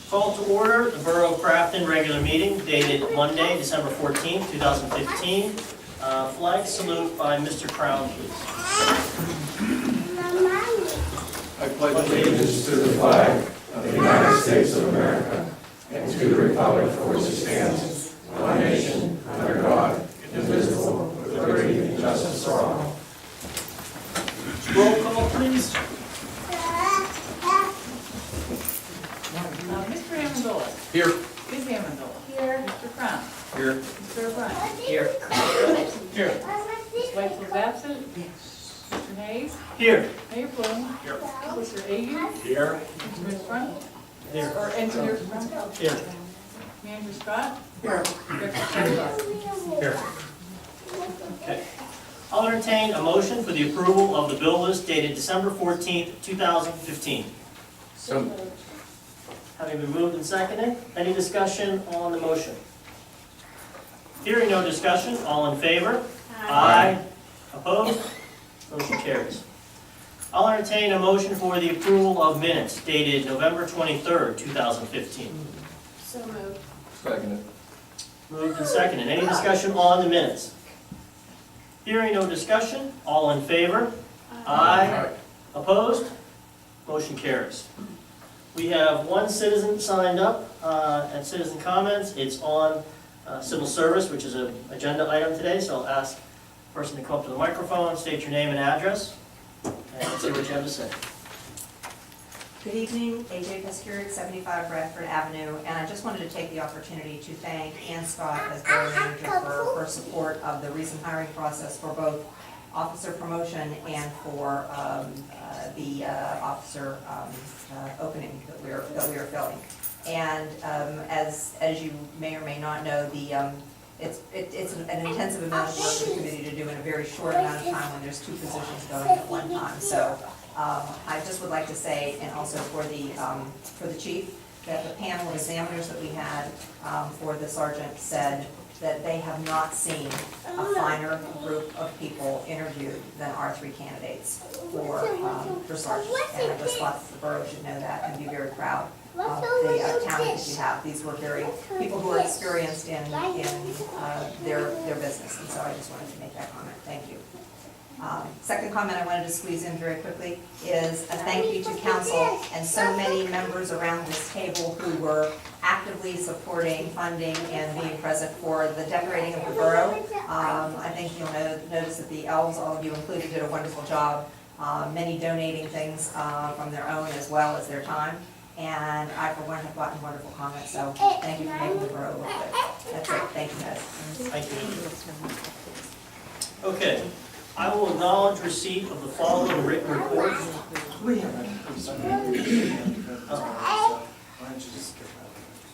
Call to order the Borough of Grafton regular meeting dated Monday, December 14th, 2015. Flag salute by Mr. Crown, please. I pledge allegiance to the flag of the United States of America and to the republic for which it stands, one nation, under God, indivisible, with liberty and justice for all. Roll call, please. Mr. Amendola. Here. Ms. Amendola. Here. Mr. Crown. Here. Mr. O'Brien. Here. Here. Ms. White is absent. Mr. Hayes. Here. Mayor Bloom. Here. Mr. Agu. Here. Engineer Front. Here. Or Engineer Front. Here. Manager Scott. Here. Director Sanders. Here. Okay. I'll entertain a motion for the approval of the bill list dated December 14th, 2015. So, Having been moved and seconded, any discussion on the motion? Hearing no discussion, all in favor? Aye. Opposed? Motion carries. I'll entertain a motion for the approval of minutes dated November 23rd, 2015. So moved. second. Moved and seconded. Any discussion on the minutes? Hearing no discussion, all in favor? Aye. Opposed? Motion carries. We have one citizen signed up at citizen comments. It's on civil service, which is an agenda item today, so I'll ask the person to come up to the microphone, state your name and address, and see what you have to say. Good evening, AJ Pescure, 75 Bradford Avenue, and I just wanted to take the opportunity to thank Ann Scott as borough manager for her support of the recent hiring process for both officer promotion and for the officer opening that we are filling. And as you may or may not know, it's an intensive amount of work for the committee to do in a very short amount of time when there's two positions going at one time. So I just would like to say, and also for the chief, that the panel of examiners that we had for the sergeant said that they have not seen a finer group of people interviewed than our three candidates for sergeant. And I just thought the borough should know that and be very proud of the talent that you have. These were people who are experienced in their business, and so I just wanted to make that comment. Thank you. Second comment I wanted to squeeze in very quickly is a thank you to council and so many members around this table who were actively supporting, funding, and being present for the decorating of the borough. I think you'll notice that the elves, all of you included, did a wonderful job, many donating things from their own as well as their time. And I, for one, have gotten wonderful comments, so thank you for making the borough look good. That's it. Thank you, guys. Thank you. Okay. I will acknowledge receipt of the following written reports.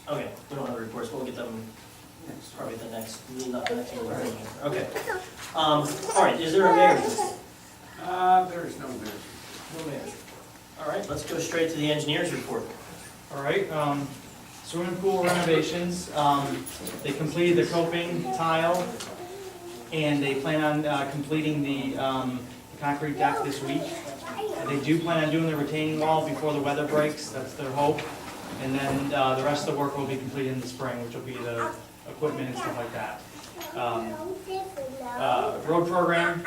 Okay, we don't have reports, we'll get them probably the next, not the next meeting. Okay. All right, is there a mayor's? There is no mayor. No mayor. All right, let's go straight to the engineer's report. All right, swimming pool renovations, they completed the coping tile, and they plan on completing the concrete deck this week. They do plan on doing the retaining wall before the weather breaks, that's their hope. And then the rest of the work will be completed in the spring, which will be the equipment and stuff like that. Road program,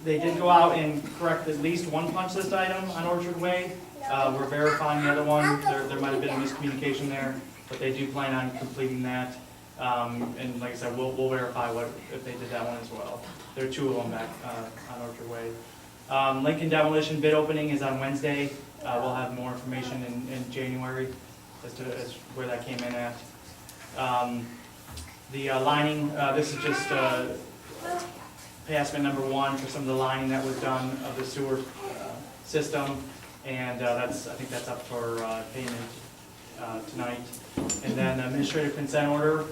they did go out and correct at least one punch list item on Orchard Way. We're verifying the other one. There might have been a miscommunication there, but they do plan on completing that. And like I said, we'll verify if they did that one as well. There are two of them back on Orchard Way. Lincoln demolition bid opening is on Wednesday. We'll have more information in January as to where that came in at. The lining, this is just pay estimate number one for some of the lining that was done of the sewer system, and I think that's up for payment tonight. And then administrative consent order,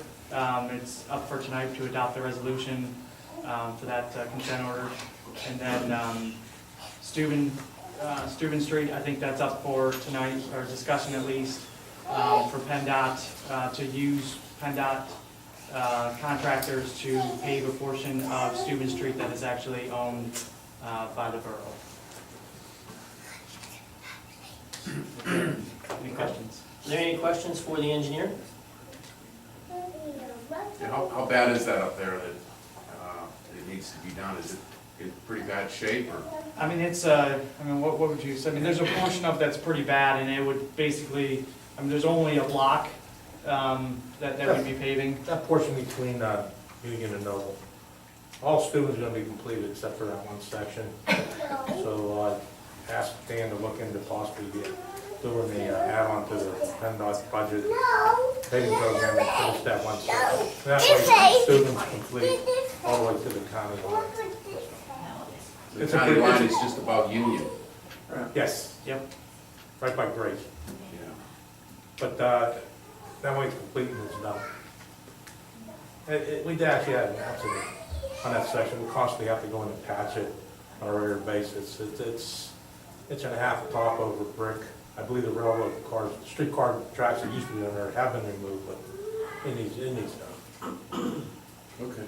it's up for tonight to adopt the resolution for that consent order. And then Steuben Street, I think that's up for tonight, or discussion at least, for PennDOT to use PennDOT contractors to pave a portion of Steuben Street that is actually owned by the borough. Any questions? Are there any questions for the engineer? Yeah, how bad is that up there that it needs to be done? Is it in pretty bad shape or? I mean, it's, what would you say? I mean, there's a portion of that's pretty bad, and it would basically, there's only a block that would be paving. That portion between Union and Noble. All students are gonna be completed except for that one section. So I asked Dan to look into possibly doing the add-on to the PennDOT budget paving program to finish that one section. That way students complete all the way to the county line. The It's a county pretty- line is just about Union. Yes, Yep. right by Grace. Yeah. But that way it's complete and it's done. We did actually have an accident on that section. We constantly have to go in and patch it on a regular basis. It's in a half top over brick. I believe the railroad cars, street car tracks that used to be on there have been removed, but it needs done. Okay.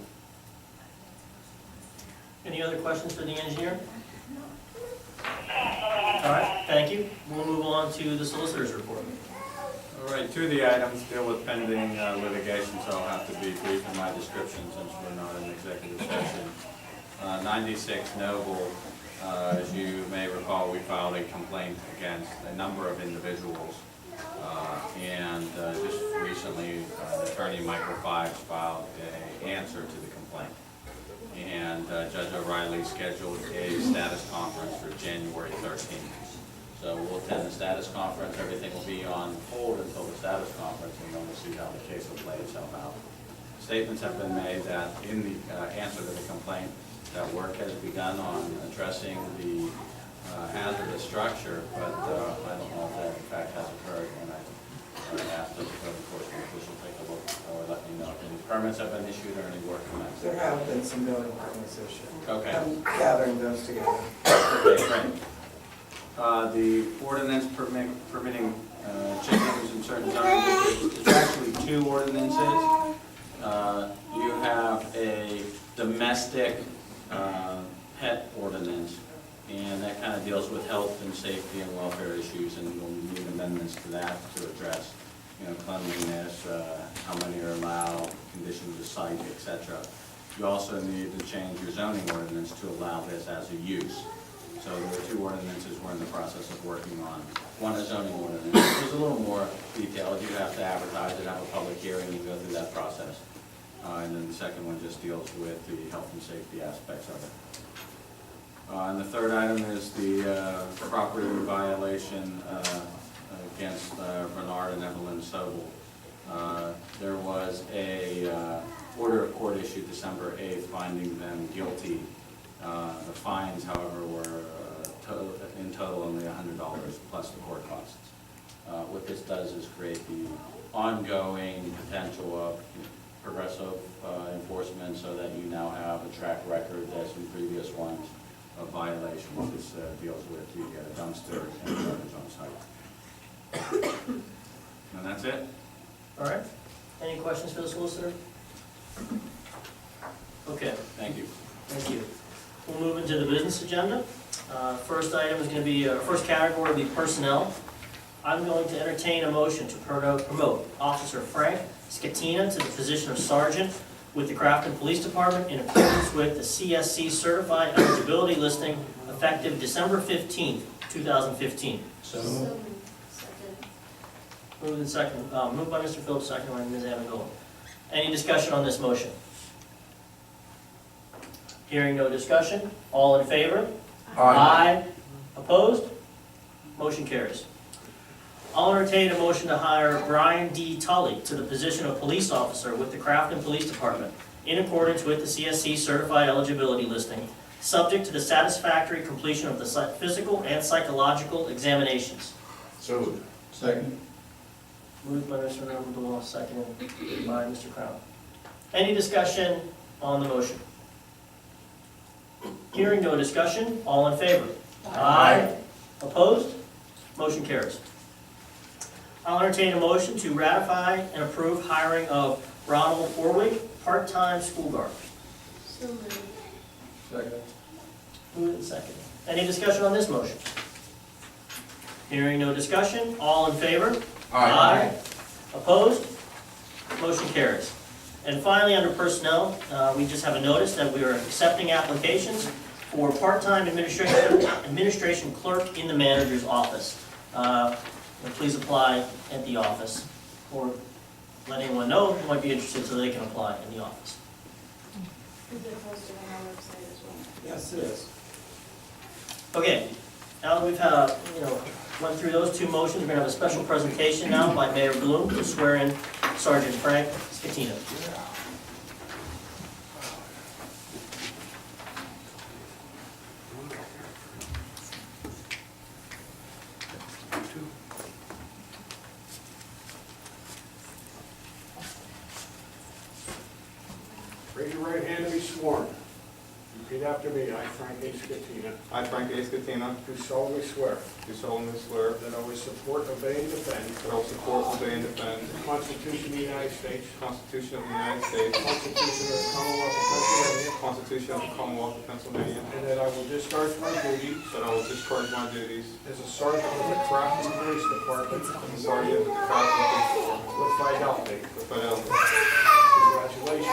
Any other questions for the engineer? All right, thank you. We'll move on to the solicitor's report. All right, two of the items deal with pending litigation, so I'll have to be brief in my description since we're not in executive session. 96 Noble, as you may recall, we filed a complaint against a number of individuals. And just recently, attorney Michael Fives filed an answer to the complaint. And Judge O'Reilly scheduled a status conference for January 13th. So we'll attend the status conference, everything will be on hold until the status conference, and then we'll see how the case will play itself out. Statements have been made that in the answer to the complaint, that work has begun on addressing the hazardous structure, but I don't know if that in fact has occurred, and I asked the code enforcement official to take a look or let me know if any permits have been issued or any work commenced. There have been some building permits issued. Okay. I'm gathering those together. Okay, great. The ordinance permitting chickens in certain zoning districts, it's actually two ordinances. You have a domestic pet ordinance, and that kind of deals with health and safety and welfare issues, and we'll need amendments to that to address, cleanliness, how many are allowed, conditions of site, etc. You also need to change your zoning ordinance to allow this as a use. So there are two ordinances we're in the process of working on. One is zoning ordinance, which is a little more detailed. You have to advertise it, have a public hearing, and go through that process. And then the second one just deals with the health and safety aspects of it. And the third item is the property violation against Bernard and Evelyn Sobel. There was a order of court issued December 8th finding them guilty. The fines, however, were in total only $100 plus the court costs. What this does is create the ongoing potential of progressive enforcement so that you now have a track record as in previous ones of violations. This deals with the dumpster and garbage on site. And that's it. All right, any questions for the solicitor? Okay, Thank you. thank you. We'll move into the business agenda. First item is going to be, first category will be personnel. I'm going to entertain a motion to promote Officer Frank Scatina to the position of sergeant with the Grafton Police Department in accordance with the CSC certified eligibility listing effective December 15th, 2015. So Moved and second, moved by Mr. Phillips, second by Ms. Amendola. Any discussion on this motion? Hearing no discussion, all in favor? Aye. Opposed? Motion carries. I'll entertain a motion to hire Brian D. Tully to the position of police officer with the Grafton Police Department in accordance with the CSC certified eligibility listing, subject to the satisfactory completion of the physical and psychological examinations. So moved. Second. Moved by Mr. Amendola, seconded by Mr. Crown. Any discussion on the motion? Hearing no discussion, all in favor? Aye. Opposed? Motion carries. I'll entertain a motion to ratify and approve hiring of Ronald Orwig, part-time school guard. So moved. Second. Moved and seconded. Any discussion on this motion? Hearing no discussion, all in favor? Aye. Opposed? Motion carries. And finally, under personnel, we just have a notice that we are accepting applications for part-time administration clerk in the manager's office. Please apply at the office, or let anyone know who might be interested so they can apply in the office. Is it posted on our website as well? Yes, it is. Okay, now that we've had, went through those two motions, we're gonna have a special presentation now by Mayor Bloom to swear in Sergeant Frank Scatino. Raise your right hand and be sworn. Repeat after me. I, Frank A. Scatino, I, Frank A. Scatino, do solemnly swear do solemnly swear that I will support, obey, and defend that I will support, obey, and defend the Constitution of the United States, the Constitution of the United States, the Constitution of the Commonwealth of Pennsylvania, the Constitution of the Commonwealth of Pennsylvania, and that I will discharge my duties that I will discharge my duties as a sergeant of the Crafton Police Department as a sergeant of the Crafton Police Department with fidelity. with fidelity. Congratulations.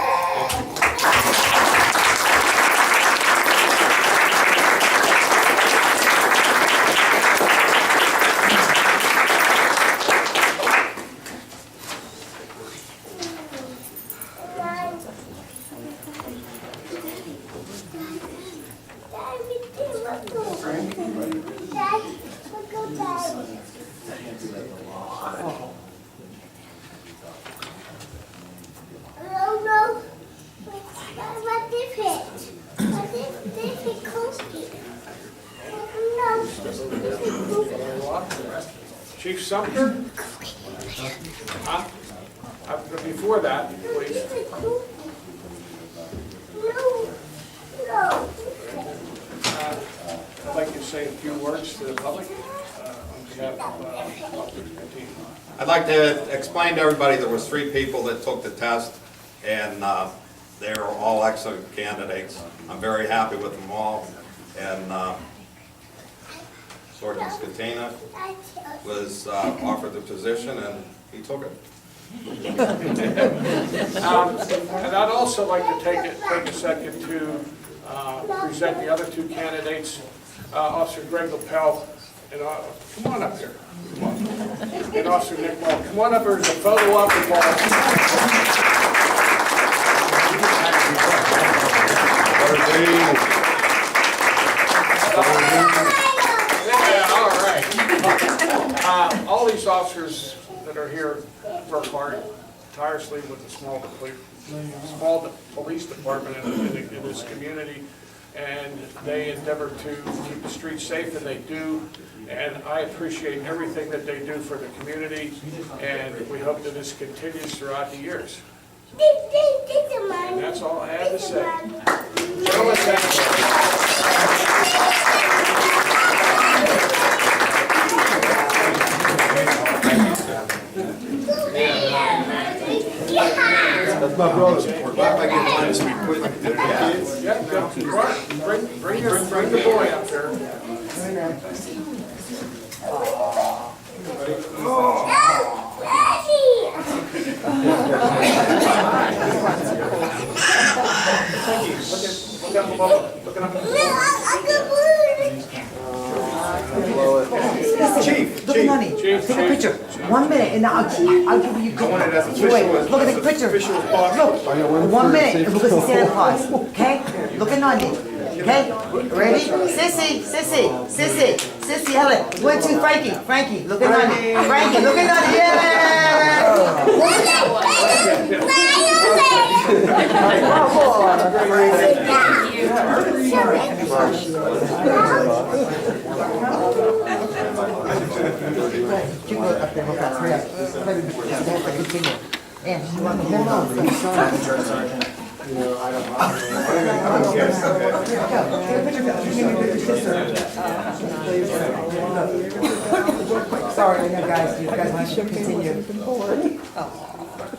Chief Sumter? Before that, please. I'd like to say a few words to the public on behalf of Officer Scatino. I'd like to explain to everybody there was 3 people that took the test, and they were all excellent candidates. I'm very happy with them all, and Sergeant Scatino was offered the position, and he took it. And I'd also like to take a second to present the other 2 candidates, Officer Greg Lapel, and come on up here, come on, and Officer Nick Ball. Come on up here, there's a photo op with Ball. Yeah, all right. All these officers that are here work hard, tirelessly with the small police department in this community, and they endeavor to keep the streets safe, and they do. And I appreciate everything that they do for the community, and we hope that this continues throughout the years. And that's all I have to say. Gentlemen, thank That's my brother. We're glad I get mine to be quick. Bring the boy up there. Chief, Look at honey. Chief, Take a picture. 1 minute, and I'll give you. I want it as official Wait, as- look at the picture. official as possible. Look, 1 minute, and look at the Santa Claus. Okay? Look at Nandi. Okay? Ready? Sissy, Helen. 1, 2, Frankie, look at Nandi. Frankie, look at Nandi. Yeah! You go up there real fast. Hurry up. Maybe continue. And you want to hold on. Sorry, I know, guys. You guys want to continue.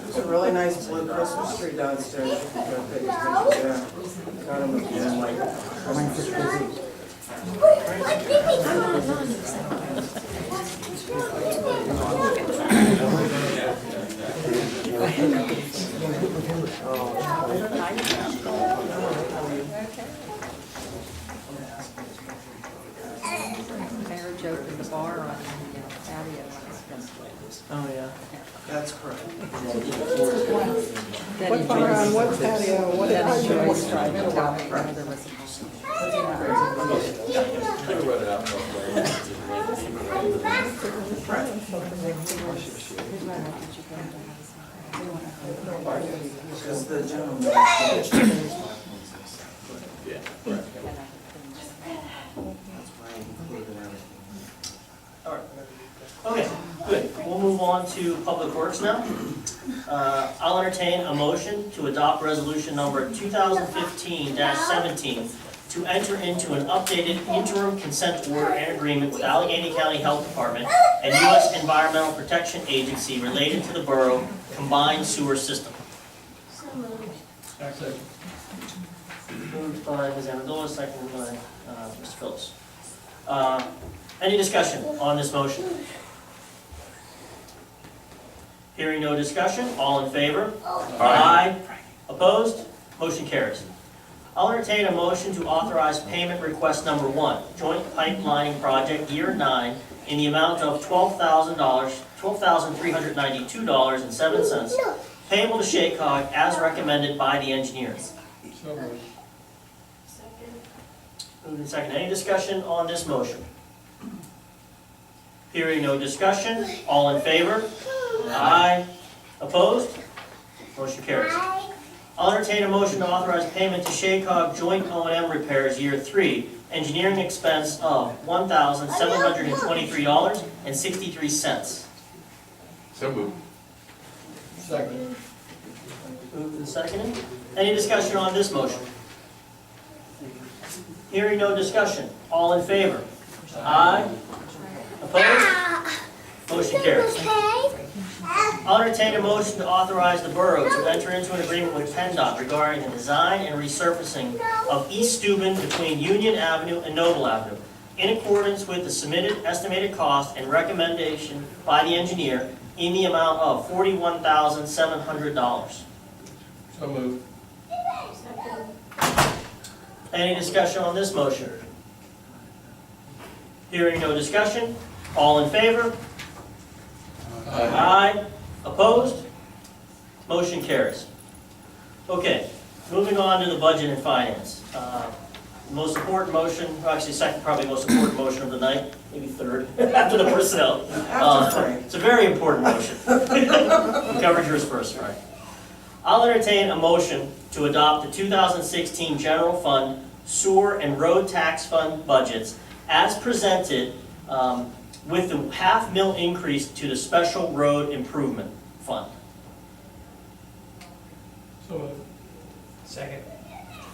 There's a really nice blue Christmas tree downstairs. You can go take a picture there. Got 'em again, like, Mine's just busy. Marriage opened the bar on patio. Oh, yeah, that's correct. What bar on what patio? What did I do? Because the gentleman. All right. Okay, good. We'll move on to Public Works now. I'll entertain a motion to adopt resolution number 2015-17 to enter into an updated interim consent order and agreement with Allegheny County Health Department and U.S. Environmental Protection Agency related to the borough combined sewer system. Moved by Ms. Amendola, seconded by Mr. Phillips. Any discussion on this motion? Hearing no discussion, all in favor? Aye. Opposed? Motion carries. I'll entertain a motion to authorize payment request number 1, Joint Pipelining Project Year 9, in the amount of $12,392.07, payable to Shaycog as recommended by the engineers. Moved and seconded. Any discussion on this motion? Hearing no discussion, all in favor? Aye. Opposed? Motion carries. I'll entertain a motion to authorize payment to Shaycog Joint O&M Repairs Year 3, engineering expense of $1,723.63. So moved. Second. Moved and seconded. Any discussion on this motion? Hearing no discussion, all in favor? Aye. Opposed? Motion carries. I'll entertain a motion to authorize the borough to enter into an agreement with PennDOT regarding the design and resurfacing of East Steuben between Union Avenue and Noble Avenue, in accordance with the submitted estimated cost and recommendation by the engineer in the amount of $41,700. So moved. Any discussion on this motion? Hearing no discussion, all in favor? Aye. Opposed? Motion carries. Okay, moving on to the budget and finance. Most important motion, or actually second probably most important motion of the night, maybe third, after the personnel. It's a very important motion. You covered yours first, right? I'll entertain a motion to adopt the 2016 General Fund, Sewer and Road Tax Fund budgets as presented with the $500,000 increase to the Special Road Improvement Fund. So moved. Second.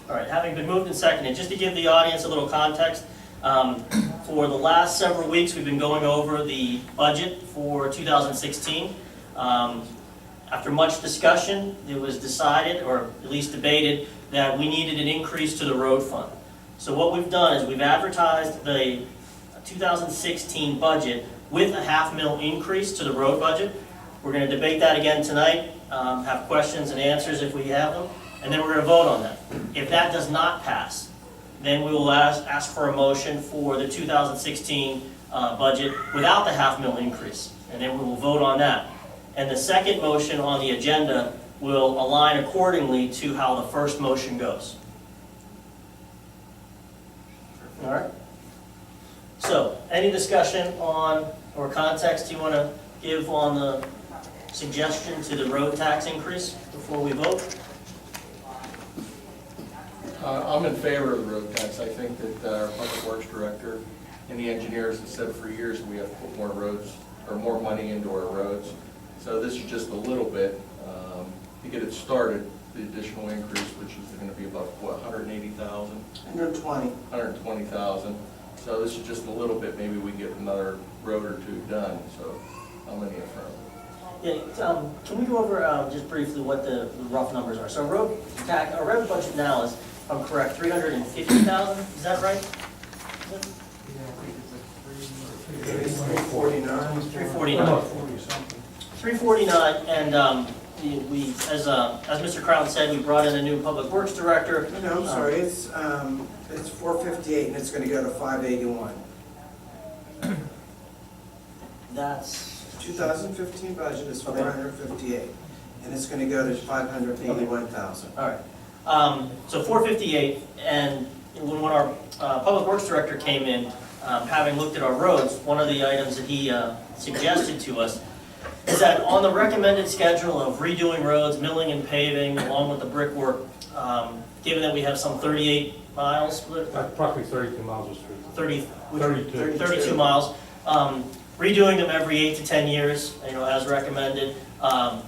All right, having been moved and seconded, just to give the audience a little context, for the last several weeks, we've been going over the budget for 2016. After much discussion, it was decided, or at least debated, that we needed an increase to the road fund. So what we've done is we've advertised the 2016 budget with a $500,000 increase to the road budget. We're going to debate that again tonight, have questions and answers if we have them, and then we're going to vote on that. If that does not pass, then we will ask for a motion for the 2016 budget without the $500,000 increase, and then we will vote on that. And the second motion on the agenda will align accordingly to how the first motion goes. All right? So, any discussion on, or context you want to give on the suggestion to the road tax increase before we vote? I'm in favor of the road tax. I think that our public works director and the engineers have said for years that we have to put more roads, or more money into our roads. So this is just a little bit to get it started. The additional increase, which is going to be about, what, 180,000? 120. 120,000. So this is just a little bit. Maybe we get another road or two done. So I'm in the affirmative. Yeah, can we go over just briefly what the rough numbers are? So road tax, our road budget now is, if I'm correct, 350,000, is that right? $349. 349. 349, and as Mr. Crown said, we brought in a new public works director. No, I'm sorry, it's 458 and it's gonna go to 581. That's, 2015 budget is 458 and it's gonna go to 581,000. all right. So 458, and when our public works director came in, having looked at our roads, one of the items that he suggested to us is that on the recommended schedule of redoing roads, milling and paving, along with the brickwork, given that we have some 38 miles, Approximately 32 miles of street. 32 miles, redoing them every 8 to 10 years, as recommended,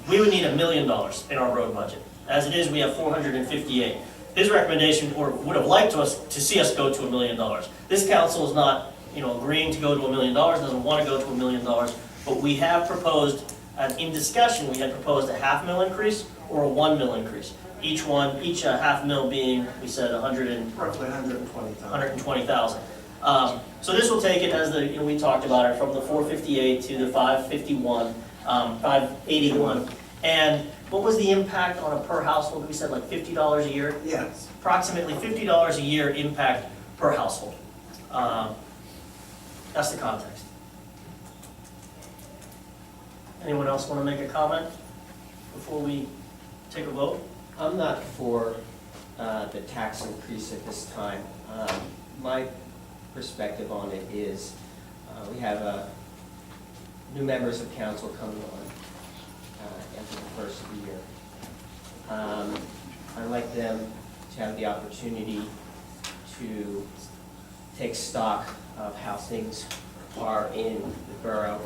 we would need $1 million in our road budget. As it is, we have 458. His recommendation, or would have liked to see us go to $1 million. This council is not, agreeing to go to $1 million, doesn't want to go to $1 million, but we have proposed, in discussion, we had proposed a $0.5 mil increase or a $1 mil increase. Each $0.5 mil being, we said, Roughly 120,000. 120,000. So this will take it, as we talked about it, from the 458 to the 551, 581. And what was the impact on a per household? We said like $50 a year? Yes. Approximately $50 a year impact per household. That's the context. Anyone else want to make a comment before we take a vote? I'm not for the tax increase at this time. My perspective on it is we have new members of council coming on after the first of the year. I'd like them to have the opportunity to take stock of how things are in the borough.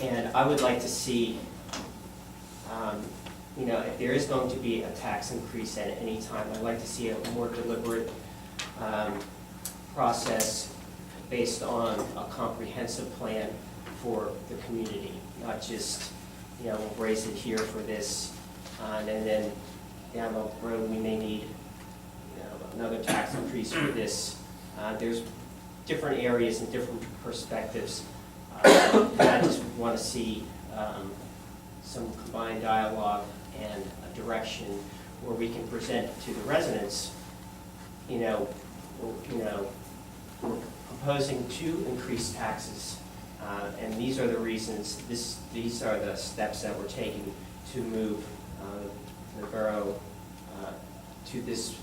And I would like to see, if there is going to be a tax increase at any time, I'd like to see a more deliberate process based on a comprehensive plan for the community, not just, we'll raise it here for this, and then down the road, we may need, another tax increase for this. There's different areas and different perspectives. And I just want to see some combined dialogue and a direction where we can present to the residents, we're proposing to increase taxes, and these are the reasons, these are the steps that we're taking to move the borough to this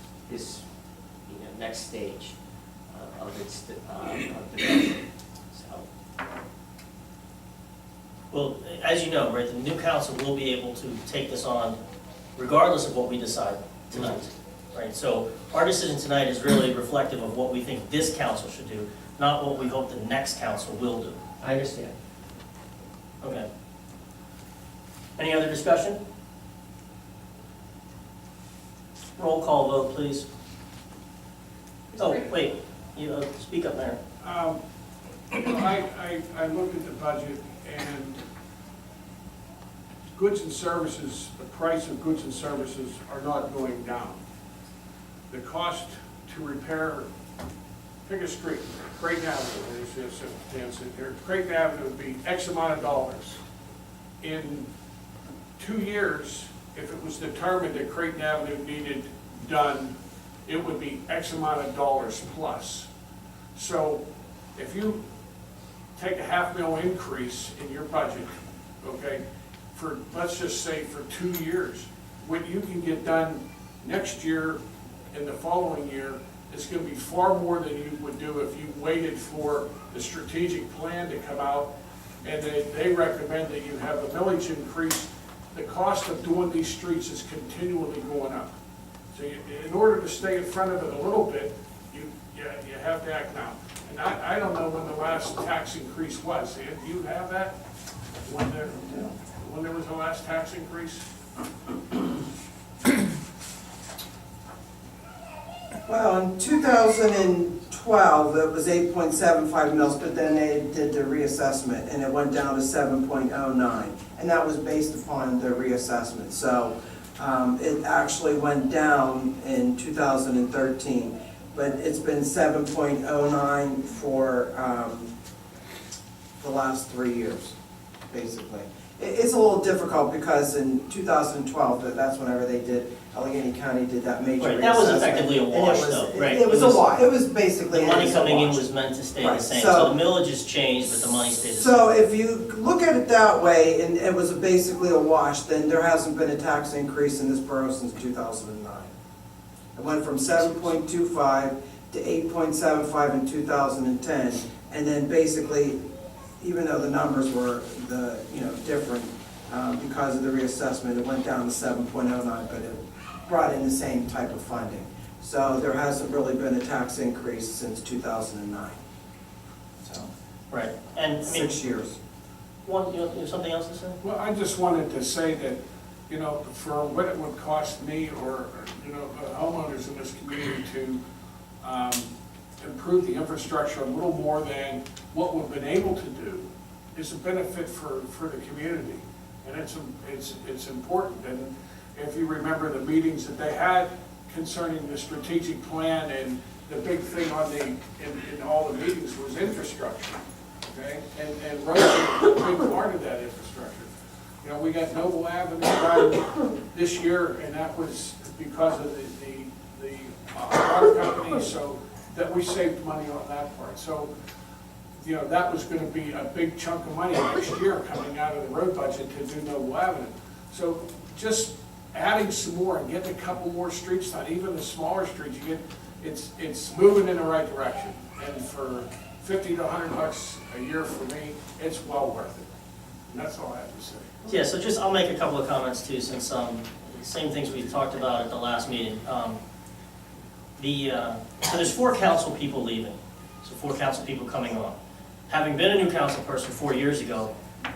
next stage of its development. So. Well, as you know, right, the new council will be able to take this on regardless of what we decide tonight, right? So our decision tonight is really reflective of what we think this council should do, not what we hope the next council will do. I understand. Okay. Any other discussion? Roll call vote, please. Oh, wait, you speak up there. I looked at the budget and goods and services, the price of goods and services are not going down. The cost to repair, pick a street, Creighton Avenue, there's a dance in here, Creighton Avenue would be X amount of dollars. In 2 years, if it was determined that Creighton Avenue needed done, it would be X amount of dollars plus. So if you take a $0.5 mil increase in your budget, okay, for, let's just say for 2 years, what you can get done next year and the following year is going to be far more than you would do if you waited for the strategic plan to come out and they recommend that you have a millage increase. The cost of doing these streets is continually going up. So in order to stay in front of it a little bit, you have to act now. And I don't know when the last tax increase was. Do you have that? When there was the last tax increase? Well, in 2012, it was 8.75 mils, but then they did the reassessment and it went down to 7.09. And that was based upon the reassessment. So it actually went down in 2013. but it's been 7.09 for the last 3 years, basically. It's a little difficult because in 2012, that's whenever they did, Allegheny County did that major Right, that was reassessment, effectively a and it wash was- though, right? It was a wash, it was basically. The money it was a coming in wash. was meant to stay the Right, same, so- so the millage has changed, but the money stayed the same. So if you look at it that way, and it was basically a wash, then there hasn't been a tax increase in this borough since 2009. It went from 7.25 to 8.75 in 2010, and then basically, even though the numbers were different because of the reassessment, it went down to 7.09, but it brought in the same type of funding. So there hasn't really been a tax increase since 2009. So, Right, and I mean, 6 years. you have something else to say? Well, I just wanted to say that, for what it would cost me or, homeowners in this community to improve the infrastructure a little more than what we've been able to do is a benefit for the community. And it's important. And if you remember the meetings that they had concerning the strategic plan, and the big thing in all the meetings was infrastructure, okay? And roads are a big part of that infrastructure. We got Noble Avenue done this year, and that was because of the water company, so that we saved money on that part. So, that was gonna be a big chunk of money next year coming out of the road budget to do Noble Avenue. So just adding some more and getting a couple more streets done, even the smaller streets, it's moving in the right direction. And for $50 to $100 a year for me, it's well worth it. And that's all I have to say. Yeah, so I'll make a couple of comments too, since same things we talked about at the last meeting. So there's 4 council people leaving, so 4 council people coming on. Having been a new council person 4 years ago,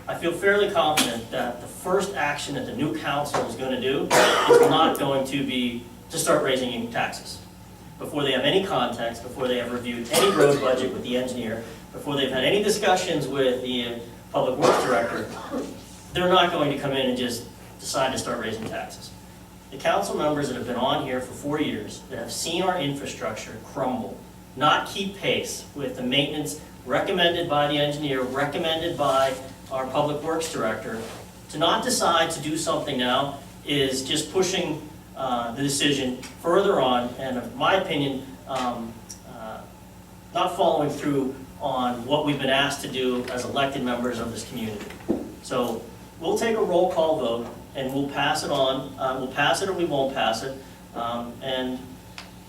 I feel fairly confident that the first action that the new council is going to do is not going to be to start raising taxes. Before they have any context, before they have reviewed any road budget with the engineer, before they've had any discussions with the public works director, they're not going to come in and just decide to start raising taxes. The council members that have been on here for 4 years, that have seen our infrastructure crumble, not keep pace with the maintenance recommended by the engineer, recommended by our public works director, to not decide to do something now is just pushing the decision further on, and in my opinion, not following through on what we've been asked to do as elected members of this community. So we'll take a roll call vote, and we'll pass it on. We'll pass it or we won't pass it. And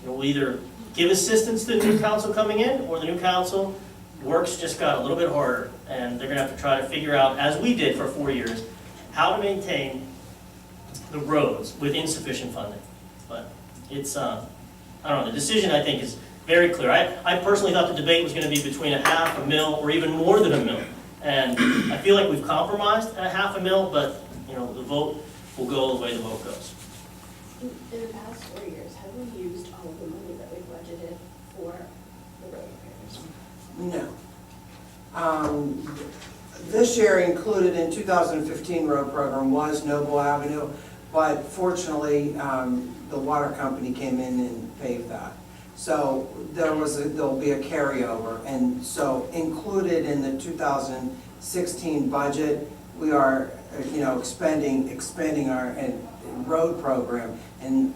we'll either give assistance to the new council coming in, or the new council, work's just got a little bit harder, and they're gonna have to try to figure out, as we did for 4 years, how to maintain the roads with insufficient funding. But it's, I don't know, the decision I think is very clear. I personally thought the debate was gonna be between $500,000 or even more than $1 million. And I feel like we've compromised at $500,000, but, the vote will go the way the vote goes. In the past 4 years, have we used all of the money that we budgeted for the road repairs? No. This year included in 2015 road program was Noble Avenue, but fortunately, the water company came in and paved that. So there'll be a carryover, and so included in the 2016 budget, we are, expanding our road program, and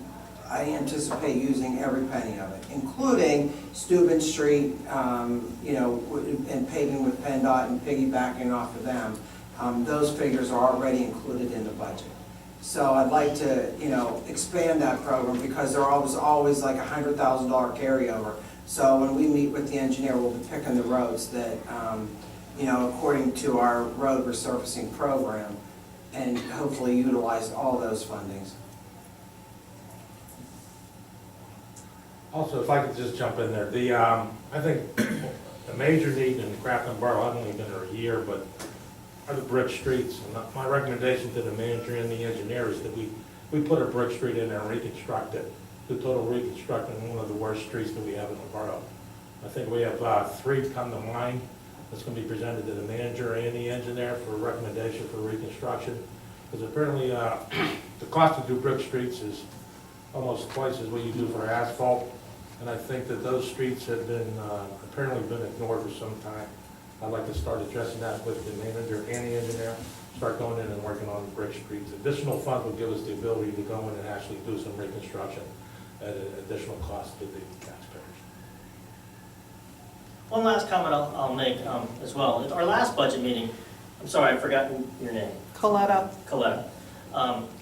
I anticipate using every penny of it, including Steuben Street, and paving with PennDOT and piggybacking off of them. Those figures are already included in the budget. So I'd like to, expand that program, because there was always like $100,000 carryover. So when we meet with the engineer, we'll be picking the roads that, according to our road resurfacing program, and hopefully utilize all those fundings. Also, if I could just jump in there, I think the major need in Grafton Borough, I've only been there a year, but are the brick streets. And my recommendation to the manager and the engineer is that we put a brick street in there and reconstruct it, do total reconstruction in one of the worst streets that we have in the borough. I think we have 3 come to mind that's going to be presented to the manager and the engineer for a recommendation for reconstruction. Because apparently the cost to do brick streets is almost twice as what you do for asphalt. And I think that those streets have been, apparently been ignored for some time. I'd like to start addressing that with the manager and the engineer, start going in and working on brick streets. Additional funds will give us the ability to go in and actually do some reconstruction at an additional cost to the taxpayers. One last comment I'll make as well. At our last budget meeting, I'm sorry, I've forgotten your name. Coletta. Coletta.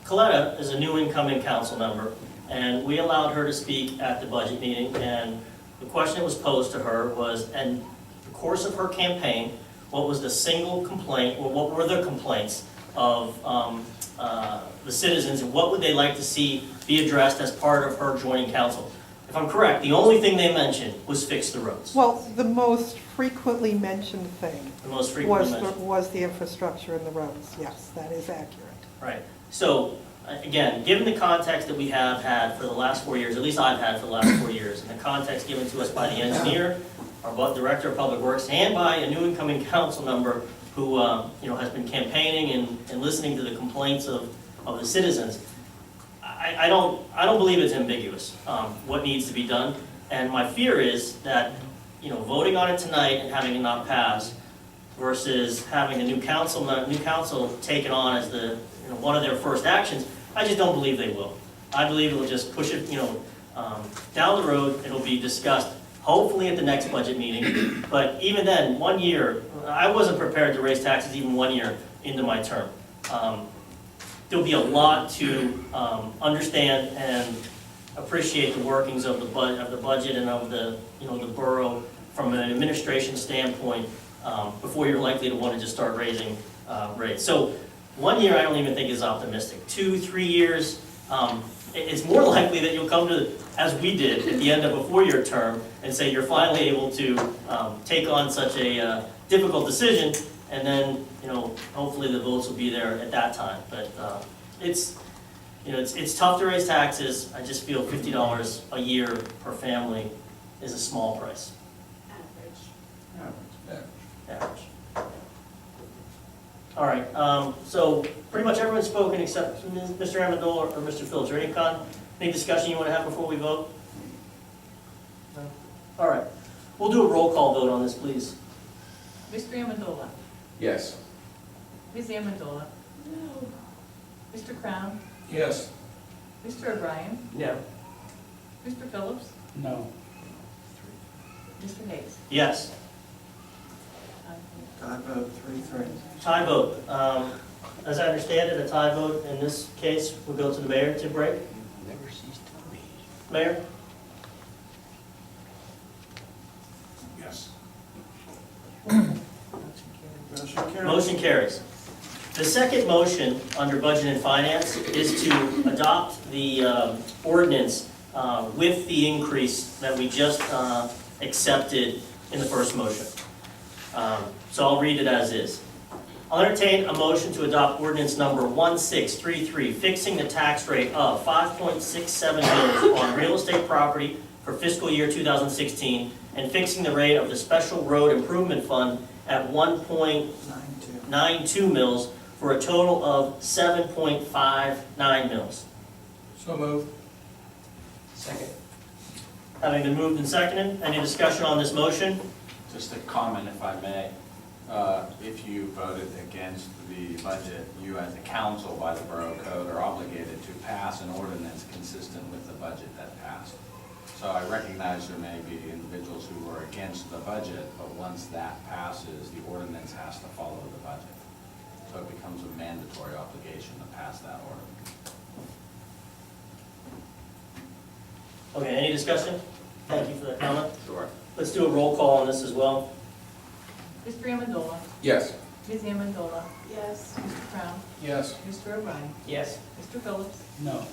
Coletta is a new incoming council member, and we allowed her to speak at the budget meeting, and the question that was posed to her was, in the course of her campaign, what was the single complaint, or what were the complaints of the citizens, and what would they like to see be addressed as part of her joining council? If I'm correct, the only thing they mentioned was fix the roads. Well, the most frequently mentioned thing The most frequently mentioned. was the infrastructure and the roads. Yes, that is accurate. Right. So, again, given the context that we have had for the last 4 years, at least I've had for the last 4 years, and the context given to us by the engineer, our Director of Public Works, and by a new incoming council member who has been campaigning and listening to the complaints of the citizens, I don't believe it's ambiguous what needs to be done. And my fear is that voting on it tonight and having it not pass versus having a new council take it on as the one of their first actions, I just don't believe they will. I believe it'll just push it down the road. It'll be discussed hopefully at the next budget meeting. But even then, 1 year, I wasn't prepared to raise taxes even 1 year into my term. There'll be a lot to understand and appreciate the workings of the budget and of the the borough from an administration standpoint before you're likely to want to just start raising rates. So 1 year I don't even think is optimistic. 2, 3 years, it's more likely that you'll come to, as we did at the end of a 4-year term, and say you're finally able to take on such a difficult decision, and then hopefully the votes will be there at that time. But it's tough to raise taxes. I just feel $50 a year per family is a small price. Average. All right, so pretty much everyone's spoken except Mr. Amendola or Mr. Phillips. Any discussion you want to have before we vote? No? All right, we'll do a roll call vote on this, please. Mr. Amendola. Yes. Ms. Amendola. No. Mr. Crown. Yes. Mr. O'Brien. No. Mr. Phillips. No. Mr. Hayes. Yes. I vote 3-3. Tie vote. As I understand it, a tie vote in this case will go to the mayor to break. Mayor? Yes. Motion carries. The second motion under Budget and Finance is to adopt the ordinance with the increase that we just accepted in the first motion. So I'll read it as is. I'll entertain a motion to adopt ordinance number 1633, fixing the tax rate of 5.67 mils on real estate property for fiscal year 2016, and fixing the rate of the Special Road Improvement Fund at 1.92 mils for a total of 7.59 mils. So moved. Second. Having been moved and seconded, any discussion on this motion? Just a comment, if I may. If you voted against the budget, you as a council by the Borough Code are obligated to pass an ordinance consistent with the budget that passed. So I recognize there may be individuals who are against the budget, but once that passes, the ordinance has to follow the budget. So it becomes a mandatory obligation to pass that ordinance. Okay, any discussion? Thank you for that comment. Sure. Let's do a roll call on this as well. Mr. Amendola. Yes. Ms. Amendola. Yes. Mr. Crown. Yes. Mr. O'Brien. Yes. Mr. Phillips. No.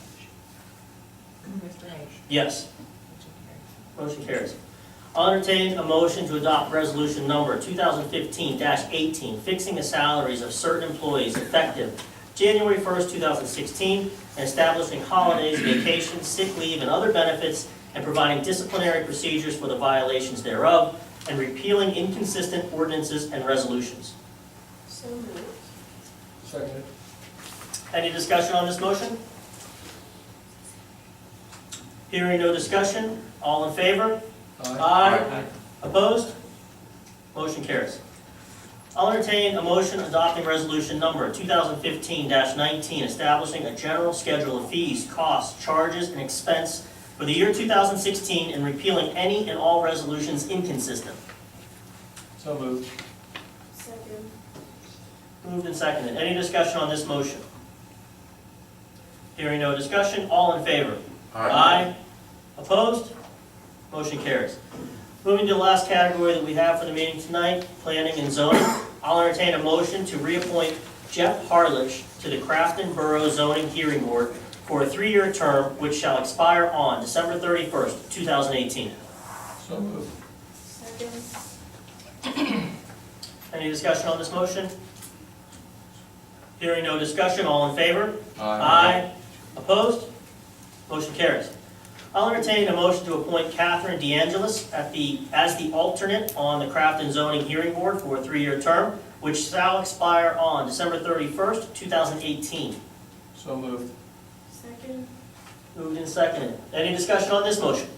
Mr. Hayes. Yes, Motion carries. motion carries. I'll entertain a motion to adopt resolution number 2015-18, fixing the salaries of certain employees effective January 1st, 2016, and establishing holidays, vacations, sick leave, and other benefits, and providing disciplinary procedures for the violations thereof, and repealing inconsistent ordinances and resolutions. So moved. Second. Any discussion on this motion? Hearing no discussion, all in favor? Aye. Opposed? Motion carries. I'll entertain a motion adopting resolution number 2015-19, establishing a general schedule of fees, costs, charges, and expense for the year 2016 and repealing any and all resolutions inconsistent. So moved. Second. Moved and seconded. Any discussion on this motion? Hearing no discussion, all in favor? Aye. Opposed? Motion carries. Moving to the last category that we have for the meeting tonight, planning and zoning. I'll entertain a motion to reappoint Jeff Harlich to the Crafton Borough Zoning Hearing Board for a 3-year term which shall expire on December 31st, 2018. So moved. Second. Any discussion on this motion? Hearing no discussion, all in favor? Aye. Opposed? Motion carries. I'll entertain a motion to appoint Catherine DeAngelis as the alternate on the Crafton Zoning Hearing Board for a 3-year term, which shall expire on December 31st, 2018. So moved. Second. Moved and seconded. Any discussion on this motion?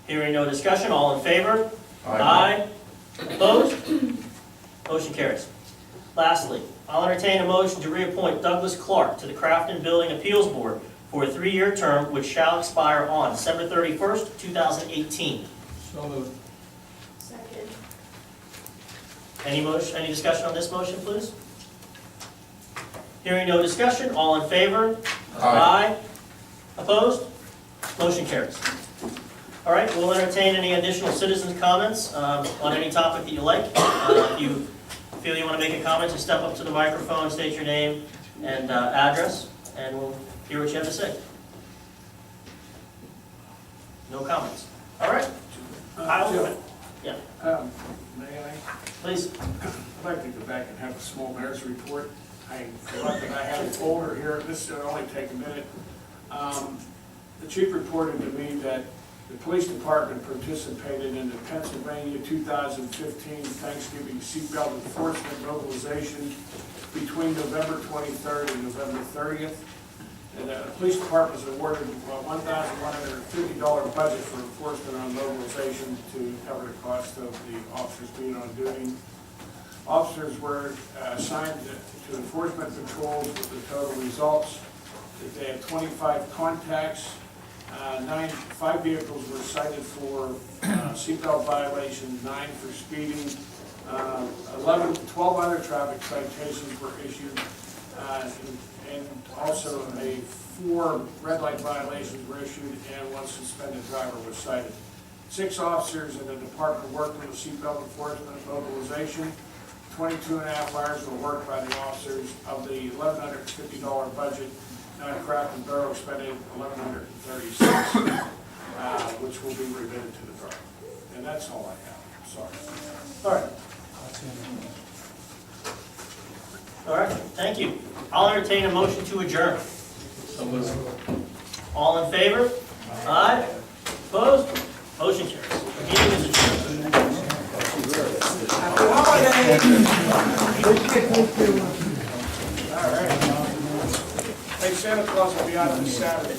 Hearing no discussion, all in favor? Aye. Opposed? Motion carries. Lastly, I'll entertain a motion to reappoint Douglas Clark to the Crafton Building Appeals Board for a 3-year term which shall expire on December 31st, 2018. So moved. Second. Any discussion on this motion, please? Hearing no discussion, all in favor? Aye. Opposed? Motion carries. All right, we'll entertain any additional citizens' comments on any topic that you like. If you feel you want to make a comment, just step up to the microphone, state your name and address, and we'll hear what you have to say. No comments. All right. Yeah, May I? please. I'd like to go back and have a small mayor's report. I thought that I had a folder here, this will only take a minute. The chief reported to me that the police department participated in the Pennsylvania 2015 Thanksgiving seatbelt enforcement mobilization between November 23rd and November 30th. And the police department was awarded a $1,150 budget for enforcement on mobilization to cover the cost of the officers being on duty. Officers were assigned to enforcement patrols with the total results. They had 25 contacts. 5 vehicles were cited for seatbelt violations, 9 for speeding. 12 other traffic citations were issued, and also 4 red light violations were issued, and 1 suspended driver was cited. 6 officers in the department worked on the seatbelt enforcement mobilization. 22 and a half hours were worked by the officers. Of the $1,150 budget, Crafton Borough expended $1,136, which will be remitted to the borough. And that's all I have. Sorry. All right. All right, thank you. I'll entertain a motion to adjourn. So moved. All in favor? Aye. Opposed? Motion carries. Meeting is adjourned. Happy holidays! All right. Hey, Santa Claus will be out on Saturday.